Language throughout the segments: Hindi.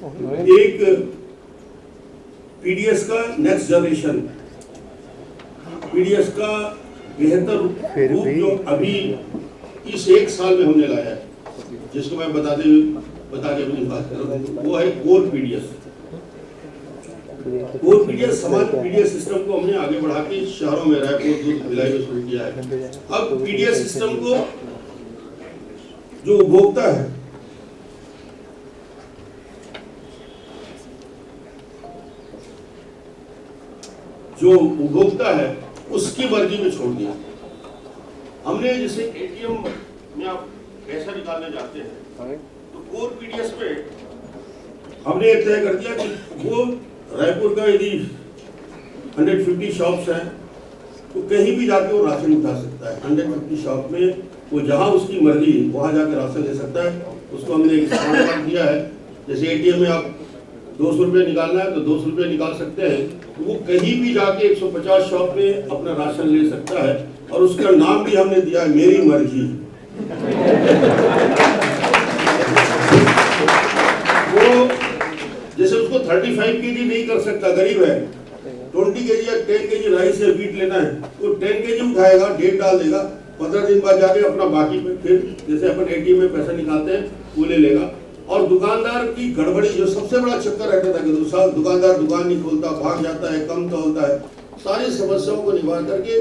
एक पीडीएस का नेक्स्ट जनरेशन, पीडीएस का बेहतर रूप जो अभी इस एक साल में हमने लाया है, जिसको मैं बता के अपनी बात कर रहा हूँ, वो है कोर पीडीएस। कोर पीडीएस समान पीडीएस सिस्टम को हमने आगे बढ़ा के शहरों में रायपुर, दूध, भिलाई में शुरू किया है। अब पीडीएस सिस्टम को जो उपभोक्ता है, उसकी मर्जी में छोड़ दिया। हमने जैसे एटीएम में आप पैसा निकालने जाते हैं तो कोर पीडीएस पे हमने तय कर दिया कि वो रायपुर का यदि 150 शॉप्स हैं तो कहीं भी जाके वो राशन उठा सकता है। 150 शॉप में वो जहां उसकी मर्जी वहां जाके राशन ले सकता है। उसको हमने एक स्मार्ट दिया है, जैसे एटीएम में आप 200 रुपये निकालना है तो 200 रुपये निकाल सकते हैं, तो वो कहीं भी जाके 150 शॉप में अपना राशन ले सकता है। और उसका नाम भी हमने दिया है मेरी मर्जी। वो जैसे उसको 35 केजी नहीं कर सकता, गरीब है, 20 केजी या 10 केजी राइस या वीट लेना है तो 10 केजी उठाएगा, डेट डाल देगा, 15 दिन बाद जाके अपना बाकी फिर जैसे अपन एटीएम में पैसा निकालते हैं वो ले लेगा। और दुकानदार की गड़बड़ी जो सबसे बड़ा चक्कर रहता था कि दुकानदार दुकान नहीं खोलता, भाग जाता है, कम तोलता है, सारी समस्याओं को निवारण करके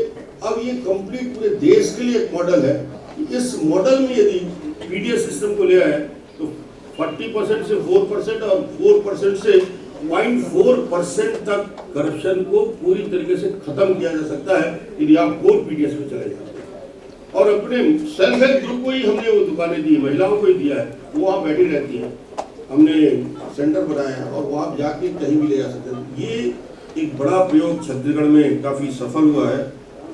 अब ये कंप्लीट पूरे देश के लिए एक मॉडल है। इस मॉडल में यदि पीडीएस सिस्टम को ले आए तो 40% से 4% और 4% से 0.4% तक करप्शन को पूरी तरीके से खत्म किया जा सकता है यदि आप कोर पीडीएस में चले जाते हैं। और अपने सेल्फ हेल्प ग्रुप को ही हमने वो दुकानें दी, महिलाओं को ही दिया है, वो वहाँ बैठी रहती है। हमने सेंटर बनाया है और वहाँ जाके कहीं भी ले जा सकते हैं। ये एक बड़ा प्रयोग छत्तीसगढ़ में काफ़ी सफल हुआ है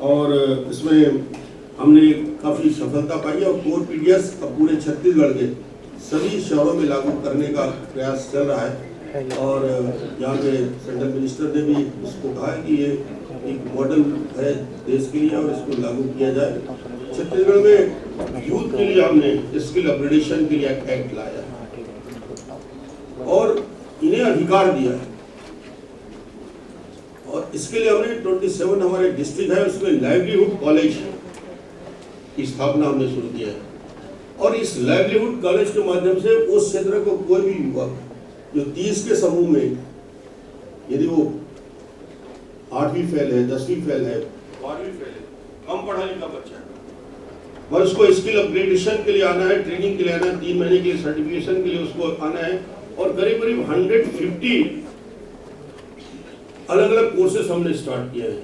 और इसमें हमने काफ़ी सफलता पाई है। और कोर पीडीएस अब पूरे छत्तीसगढ़ के सभी शहरों में लागू करने का प्रयास चल रहा है। और यहाँ पे सेंट्रल मिनिस्टर ने भी इसको कहा है कि ये एक मॉडल है देश के लिए और इसको लागू किया जाए। छत्तीसगढ़ में यूथ के लिए हमने स्किल अपग्रेडेशन के लिए एक्ट लाया और इन्हें अधिकार दिया है। और इसके लिए हमने 27 हमारे डिस्ट्रिक्ट है उसमें लाइवलीहुड कॉलेज की स्थापना हमने शुरू किया है। और इस लाइवलीहुड कॉलेज के माध्यम से उस क्षेत्र को कोई भी युवक जो 30 के समूह में यदि वो 8वीं फेल है, 10वीं फेल है, 12वीं फेल है, कम पढ़ा लिखा बच्चा है, और उसको स्किल अपग्रेडेशन के लिए आना है, ट्रेनिंग के लिए आना है, 3 महीने के लिए सर्टिफिकेशन के लिए उसको आना है। और करीब 150 अलग अलग कोर्सेस हमने स्टार्ट किया है।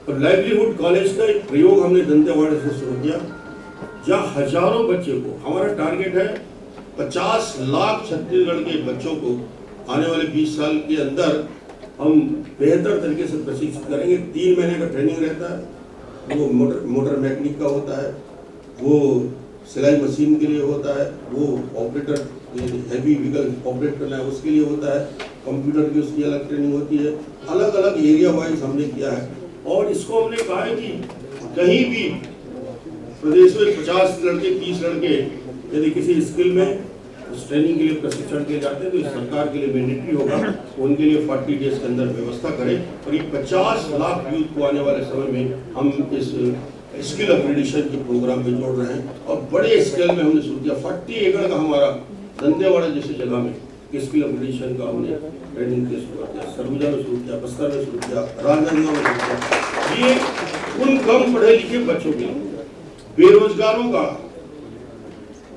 और लाइवलीहुड कॉलेज का एक प्रयोग हमने दंतेवाड़ा से शुरू किया, जहाँ हजारों बच्चे को, हमारा टारगेट है 50 लाख छत्तीसगढ़ के बच्चों को आने वाले 20 साल के अंदर हम बेहतर तरीके से प्रशिक्षित करेंगे। 3 महीने का ट्रेनिंग रहता है, वो मोटर मैकेनिक का होता है, वो सिलाई मशीन के लिए होता है, वो ऑपरेटर हैवी व्हीकल ऑपरेट करना है उसके लिए होता है, कंप्यूटर की उसकी अलग ट्रेनिंग होती है। अलग अलग एरिया वाइज हमने किया है। और इसको हमने कहा है कि कहीं भी प्रदेश में 50 लड़के 30 लड़के यदि किसी स्किल में उस ट्रेनिंग के लिए प्रशिक्षण के जाते हैं तो इस सरकार के लिए मैंडेटरी होगा, उनके लिए 40 डेज के अंदर व्यवस्था करें। और ये 50 लाख यूथ को आने वाले समय में हम इस स्किल अपग्रेडेशन के प्रोग्राम में जोड़ रहे हैं। और बड़े स्केल में हमने शुरू किया, 40 एकड़ का हमारा दंतेवाड़ा जैसे जगह में स्किल अपग्रेडेशन का हमने ट्रेनिंग के शुरू किया, सरगुजा में शुरू किया, बस्तर में शुरू किया, राजनांदगांव में शुरू किया। ये उन कम पढ़े लिखे बच्चों के लिए, बेरोजगारों का,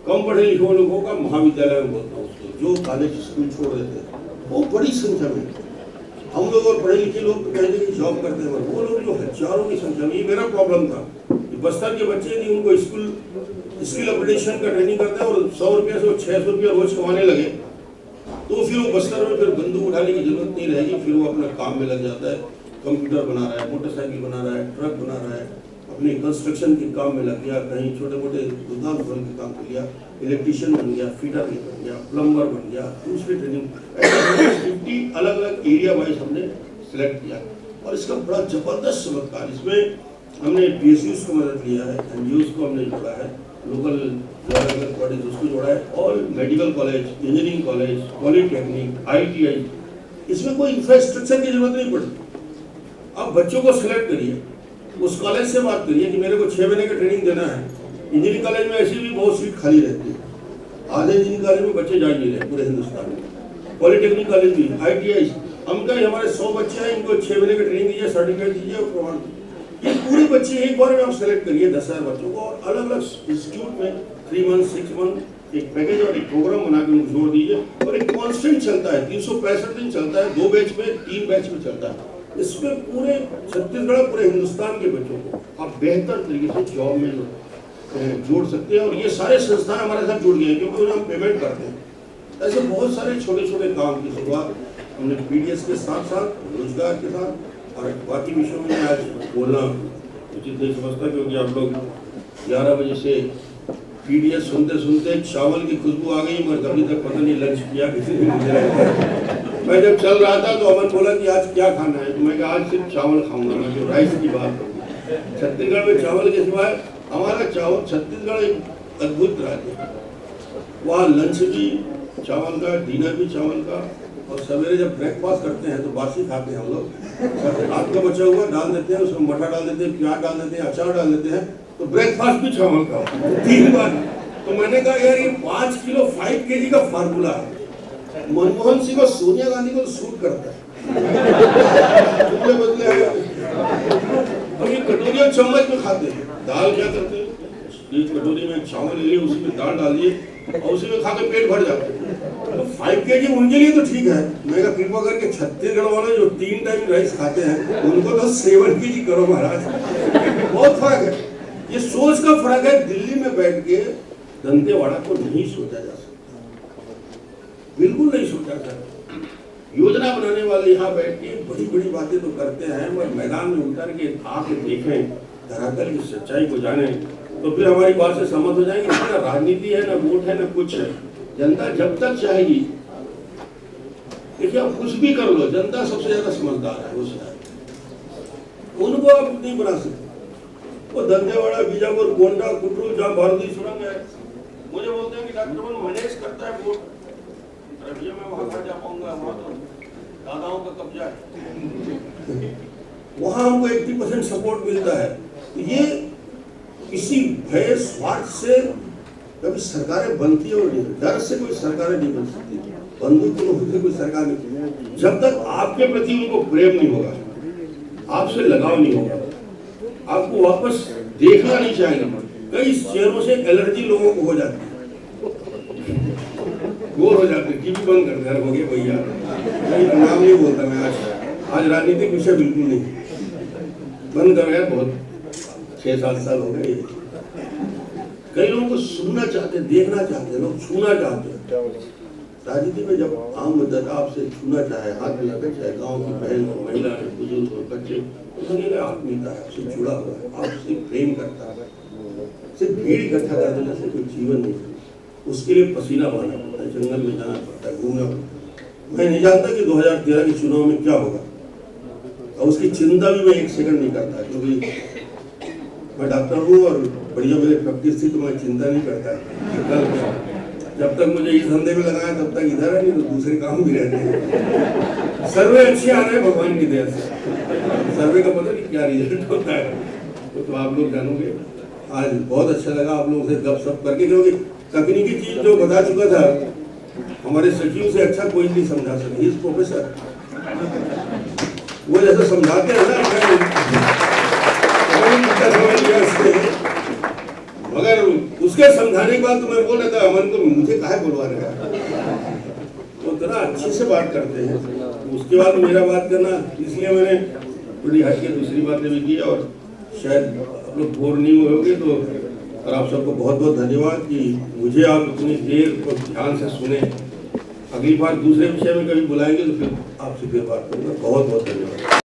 कम पढ़े लिखे लोगों का, महाविद्यालय में बोलता हूँ उसको, जो कॉलेज स्कूल छोड़ देते हैं वो बड़ी संख्या में। हम लोग और पढ़े लिखे लोग कहते हैं कि जॉब करते हैं, वो लोग जो हजारों की संख्या में। ये मेरा प्रॉब्लम था कि बस्तर के बच्चे यदि उनको स्किल अपग्रेडेशन का ट्रेनिंग करते हैं और 100 रुपये से 600 रुपया रोज कमाने लगे तो फिर वो बस्तर में फिर बंदूक उठाने की जरूरत नहीं रहेगी, फिर वो अपना काम में लग जाता है। कंप्यूटर बना रहा है, मोटरसाइकिल बना रहा है, ट्रक बना रहा है, अपने कंस्ट्रक्शन के काम में लग गया, कहीं छोटे मोटे दुकान खोलने के काम कर लिया, इलेक्ट्रीशियन बन गया, फिटर बन गया, प्लम्बर बन गया, दूसरी ट्रेनिंग। ऐसे 50 अलग अलग एरिया वाइज हमने सिलेक्ट किया। और इसका बड़ा जबरदस्त चमत्कार, इसमें हमने PSUs को मदद लिया है, NGOs को हमने जोड़ा है, लोकल जो अलग अलग कॉलेज उसको जोड़ा है, all medical college, engineering college, polytechnic, ITI, इसमें कोई इंफ्रास्ट्रक्चर की जरूरत नहीं पड़ती। आप बच्चों को सिलेक्ट करिए, उस कॉलेज से बात करिए कि मेरे को 6 महीने की ट्रेनिंग देना है। इंजीनियरिंग कॉलेज में ऐसी भी बहुत सीट खाली रहती है, आधे इंजीनियरिंग कॉलेज में बच्चे जा नहीं रहे पूरे हिंदुस्तान में। पॉलिटेक्निक कॉलेज भी, ITI, हम कहें हमारे 100 बच्चे हैं, इनको 6 महीने की ट्रेनिंग दीजिए, सर्टिफिकेट दीजिए और प्रमाण। ये पूरे बच्चे एक बार में आप सेलेक्ट करिए 10,000 बच्चों को, और अलग अलग इंस्टीट्यूट में 3 मंथ 6 मंथ एक पैकेज और एक प्रोग्राम बना के उनको जोड़ दीजिए। और एक कॉन्स्टेंट चलता है, 365 दिन चलता है, 2 बैच में, 3 बैच में चलता है। इसमें पूरे छत्तीसगढ़, पूरे हिंदुस्तान के बच्चों को आप बेहतर तरीके से जॉब में जोड़ सकते हैं। और ये सारे संस्थाएं हमारे साथ जुड़ गए हैं क्योंकि उन्हें हम पेमेंट करते हैं। ऐसे बहुत सारे छोटे छोटे काम की शुरुआत हमने PDS के साथ साथ, रोजगार के साथ, और बाकी विषयों में आज बोलना उचित नहीं समझता, क्योंकि आप लोग 11 बजे से PDS सुनते सुनते चावल की खुशबू आ गई, मगर कभी तक पता नहीं लंच किया किसी ने मुझे। मैं जब चल रहा था तो अमन बोला कि आज क्या खाना है, तो मैं कहा आज सिर्फ चावल खाऊंगा, मैं जो राइस की बात करूँ। छत्तीसगढ़ में चावल के सिवाय हमारा चावल, छत्तीसगढ़ एक अद्भुत राज्य है। वहाँ लंच भी चावल का, डिनर भी चावल का, और सवेरे जब ब्रेकफास्ट करते हैं तो बासी खाते हैं हम लोग। रात का बचा हुआ डाल देते हैं, उसमें मटर डाल देते हैं, प्याज डाल देते हैं, अचार डाल देते हैं, तो ब्रेकफास्ट भी चावल का 3 बार। तो मैंने कहा यार ये 5 किलो 5 kg का फार्मूला है, मनमोहन सिंह और सोनिया गांधी को सूट करता है। बदले और ये कटोरी और चम्मच में खाते हैं। दाल क्या करते हैं, एक कटोरी में चावल ले लिए, उसी में दाल डालिए और उसी में खा के पेट भर जाता है। तो 5 kg उनके लिए तो ठीक है। मैं कहा कृपा करके छत्तीसगढ़ वाले जो 3 टाइम राइस खाते हैं उनको तो 7 kg करो महाराज। बहुत फर्क है, ये सोच का फर्क है। दिल्ली में बैठ के दंतेवाड़ा को नहीं सोचा जा सकता, बिल्कुल नहीं सोचा जा सकता। योजना बनाने वाले यहाँ बैठ के बड़ी बड़ी बातें तो करते हैं, मगर मैदान में उतर के आके देखें, धरातल की सच्चाई को जाने, तो फिर हमारी बात से सहमत हो जाएंगे। ना राजनीति है, ना वोट है, ना कुछ है। जनता जब तक चाहेगी, देखिए आप कुछ भी कर लो, जनता सबसे ज्यादा समझदार है, उनको आप नहीं बना सकते। वो दंतेवाड़ा, बीजापुर, गोंडा, कुटरू, जहाँ भारतीय सुरंग है, मुझे बोलते हैं कि डॉक्टर मैनेज करता है वोट, अरे मैं वहां कहाँ जा पाऊंगा, वहां तो दादाओं का कब्जा है। वहां हमको 80% सपोर्ट मिलता है। तो ये किसी भय स्वार्थ से कभी सरकारें बनती है और डर से कोई सरकारें नहीं बन सकती, बंदूक से कोई सरकार नहीं। जब तक आपके प्रति उनको प्रेम नहीं होगा, आपसे लगाव नहीं होगा, आपको वापस देखना नहीं चाहेंगे। कई चेहरों से एलर्जी लोगों को हो जाती है, बोर हो जाते, टीवी बंद कर दे, हो गया भैया, नाम नहीं बोलता मैं आज राजनीतिक विषय बिल्कुल नहीं, बंद कर गया। बहुत 6-7 साल हो गए। कई लोगों को सुनना चाहते, देखना चाहते, लोग छूना चाहते हैं। राजनीति में जब आम मतदाता आपसे छूना चाहे, हाथ मिलाना चाहे, गांव की बहन हो, महिला है, बुजुर्ग हो, बच्चे, तो आत्मीयता है, आपसे जुड़ा हुआ है, आपसे प्रेम करता है। सिर्फ भीड़ इकट्ठा कर देने से कोई जीवन नहीं है, उसके लिए पसीना बहाना पड़ता है, जंगल में जाना पड़ता है, घूमना पड़ता है। मैं नहीं जानता कि 2013 के चुनाव में क्या होगा, और उसकी चिंता भी मैं 1 सेकंड नहीं करता, क्योंकि मैं डॉक्टर हूँ और बढ़िया मेरी प्रैक्टिस थी, तो मैं चिंता नहीं करता। जब तक मुझे इस धंधे में लगाया तब तक इधर है, नहीं तो दूसरे काम भी रहते हैं। सर्वे अच्छे आ रहे हैं भगवान की दया से, सर्वे का पता नहीं क्या रिजल्ट होता है तो आप लोग जानोगे। आज बहुत अच्छा लगा आप लोगों से गपशप करके, क्योंकि तकनीकी चीज जो बता चुका था हमारे सचिव से अच्छा कोई नहीं समझा सके। इस प्रोफेसर वो जैसे समझाते हैं ना, मगर उसके समझाने के बाद तो मैं बोल रहा था अमन को, मुझे काहे बुलवा रहे हैं, वो इतना अच्छे से बात करते हैं। उसके बाद मेरा बात करना, इसलिए मैंने थोड़ी हट के दूसरी बातें भी की, और शायद आप लोग बोर नहीं हुए तो। और आप सबको बहुत बहुत धन्यवाद कि मुझे आप इतनी देर और ध्यान से सुने। अगली बार दूसरे विषय में कभी बुलाएंगे तो फिर आपसे फिर बात करूँगा। बहुत बहुत धन्यवाद।